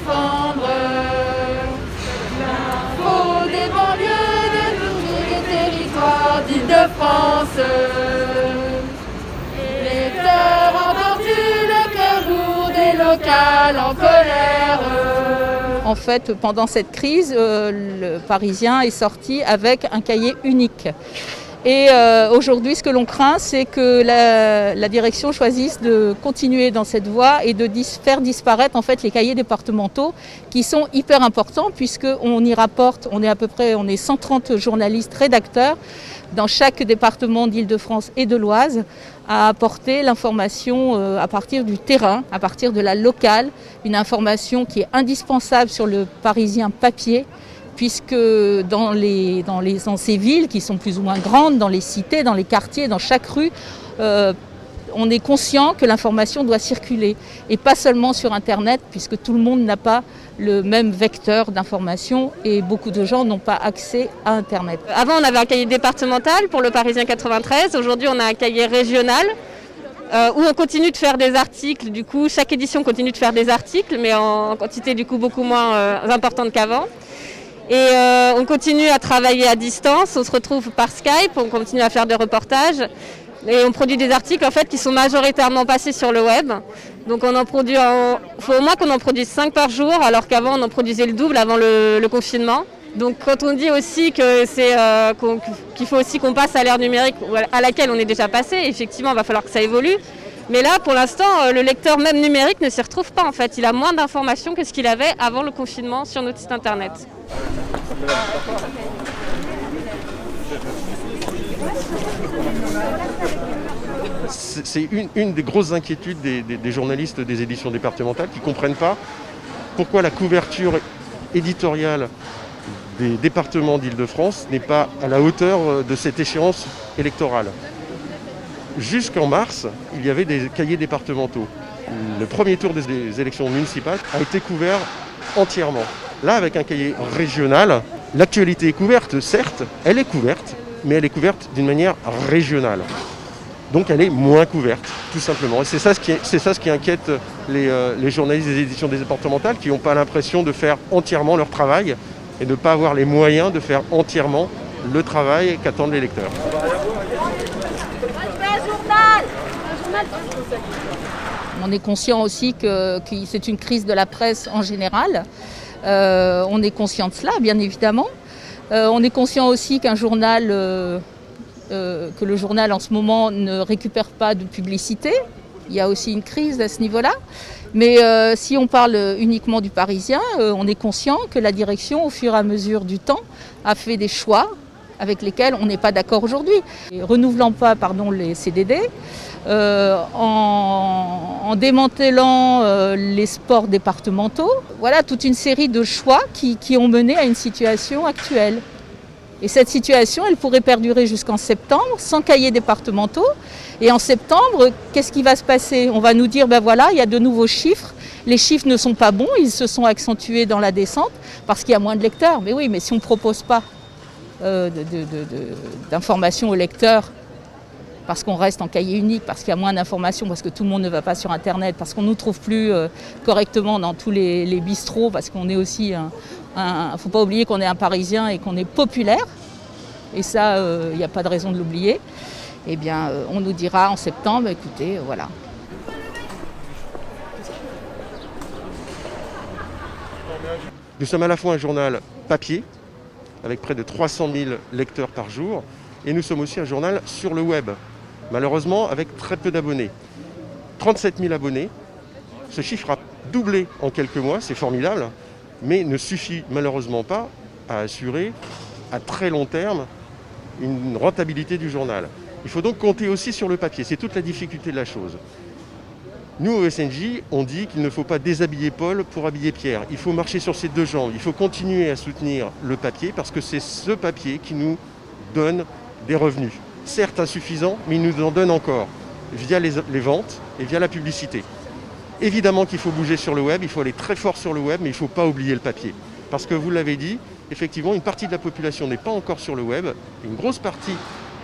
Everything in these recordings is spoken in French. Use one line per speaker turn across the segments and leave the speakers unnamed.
défendre l'info des banlieues de tous les territoires d'Île-de-France. Lecteurs entends-tu le cœur lourd des locales en colère.
En fait, pendant cette crise, le Parisien est sorti avec un cahier unique. Et aujourd'hui, ce que l'on craint, c'est que la direction choisisse de continuer dans cette voie et de faire disparaître en fait les cahiers départementaux qui sont hyper importants puisqu'on y rapporte, on est 130 journalistes rédacteurs dans chaque département d'Île-de-France et de l'Oise à apporter l'information à partir du terrain, à partir de la locale, une information qui est indispensable sur le Parisien papier, puisque dans ces villes qui sont plus ou moins grandes, dans les cités, dans les quartiers, dans chaque rue, on est conscient que l'information doit circuler et pas seulement sur Internet, puisque tout le monde n'a pas le même vecteur d'information et beaucoup de gens n'ont pas accès à Internet.
Avant, on avait un cahier départemental pour le Parisien 93. Aujourd'hui, on a un cahier régional où on continue de faire des articles. Du coup, chaque édition continue de faire des articles, mais en quantité du coup beaucoup moins importante qu'avant. Et on continue à travailler à distance, on se retrouve par Skype, on continue à faire des reportages et on produit des articles en fait qui sont majoritairement passés sur le web. Donc on en produit, faut au moins qu'on en produise 5 par jour, alors qu'avant on en produisait le double avant le confinement. Donc quand on dit aussi que qu'il faut aussi qu'on passe à l'ère numérique à laquelle on est déjà passé, effectivement il va falloir que ça évolue. Mais là, pour l'instant, le lecteur même numérique ne s'y retrouve pas en fait. Il a moins d'informations que ce qu'il avait avant le confinement sur notre site internet.
C'est une des grosses inquiétudes des journalistes des éditions départementales qui ne comprennent pas pourquoi la couverture éditoriale des départements d'Île-de-France n'est pas à la hauteur de cette échéance électorale. Jusqu'en mars, il y avait des cahiers départementaux. Le premier tour des élections municipales a été couvert entièrement. Là, avec un cahier régional, l'actualité est couverte, certes, elle est couverte, mais elle est couverte d'une manière régionale. Donc elle est moins couverte, tout simplement. Et c'est ça ce qui inquiète les journalistes des éditions départementales qui n'ont pas l'impression de faire entièrement leur travail et de ne pas avoir les moyens de faire entièrement le travail qu'attendent les lecteurs.
On est conscient aussi que c'est une crise de la presse en général. On est conscient de cela, bien évidemment. On est conscient aussi que le journal en ce moment ne récupère pas de publicité. Il y a aussi une crise à ce niveau-là. Mais si on parle uniquement du Parisien, on est conscient que la direction, au fur et à mesure du temps, a fait des choix avec lesquels on n'est pas d'accord aujourd'hui. Renouvelant pas les CDD, en démantelant les sports départementaux. Voilà toute une série de choix qui ont mené à une situation actuelle. Et cette situation, elle pourrait perdurer jusqu'en septembre, sans cahiers départementaux. Et en septembre, qu'est-ce qui va se passer? On va nous dire, il y a de nouveaux chiffres. Les chiffres ne sont pas bons, ils se sont accentués dans la descente parce qu'il y a moins de lecteurs. Mais oui, mais si on ne propose pas d'informations aux lecteurs, parce qu'on reste en cahier unique, parce qu'il y a moins d'informations, parce que tout le monde ne va pas sur Internet, parce qu'on ne nous trouve plus correctement dans tous les bistrots, parce qu'on est aussi faut pas oublier qu'on est un Parisien et qu'on est populaire, et ça, il n'y a pas de raison de l'oublier. Eh bien, on nous dira en septembre, écoutez, voilà.
Nous sommes à la fois un journal papier, avec près de 300 000 lecteurs par jour, et nous sommes aussi un journal sur le web, malheureusement avec très peu d'abonnés. 37 000 abonnés, ce chiffre a doublé en quelques mois, c'est formidable, mais ne suffit malheureusement pas à assurer à très long terme une rentabilité du journal. Il faut donc compter aussi sur le papier, c'est toute la difficulté de la chose. Nous, au SNJ, on dit qu'il ne faut pas déshabiller Paul pour habiller Pierre. Il faut marcher sur ses deux jambes, il faut continuer à soutenir le papier parce que c'est ce papier qui nous donne des revenus. Certes insuffisants, mais il nous en donne encore via les ventes et via la publicité. Évidemment qu'il faut bouger sur le web, il faut aller très fort sur le web, mais il ne faut pas oublier le papier. Parce que vous l'avez dit, effectivement, une partie de la population n'est pas encore sur le web, une grosse partie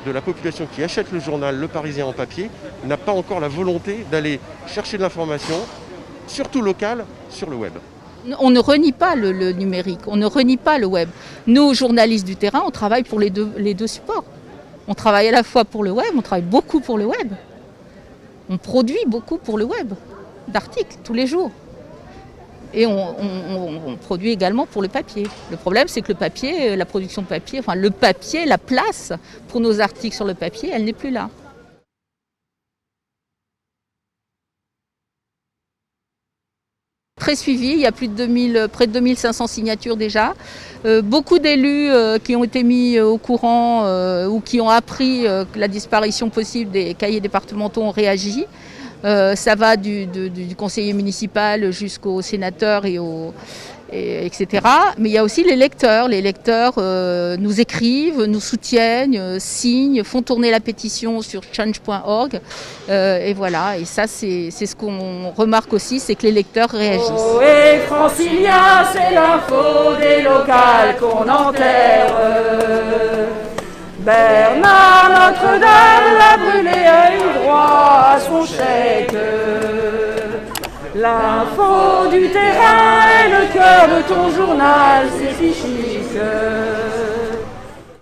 de la population qui achète le journal Le Parisien en papier n'a pas encore la volonté d'aller chercher de l'information, surtout locale, sur le web.
On ne renie pas le numérique, on ne renie pas le web. Nous, journalistes du terrain, on travaille pour les deux supports. On travaille à la fois pour le web, on travaille beaucoup pour le web. On produit beaucoup pour le web, d'articles tous les jours. Et on produit également pour le papier. Le problème, c'est que le papier, la production de papier, enfin le papier, la place pour nos articles sur le papier, elle n'est plus là. Très suivi, il y a près de 2500 signatures déjà. Beaucoup d'élus qui ont été mis au courant ou qui ont appris la disparition possible des cahiers départementaux ont réagi. Ça va du conseiller municipal jusqu'aux sénateurs etc. Mais il y a aussi les lecteurs. Les lecteurs nous écrivent, nous soutiennent, signent, font tourner la pétition sur change.org. Et voilà, et ça c'est ce qu'on remarque aussi, c'est que les lecteurs réagissent.
Oh, et Francilia, c'est l'info des locales qu'on enterre. Bernard Notre-Dame l'a brûlé a eu droit à son chèque. L'info du terrain est le cœur de ton journal, c'est si chic.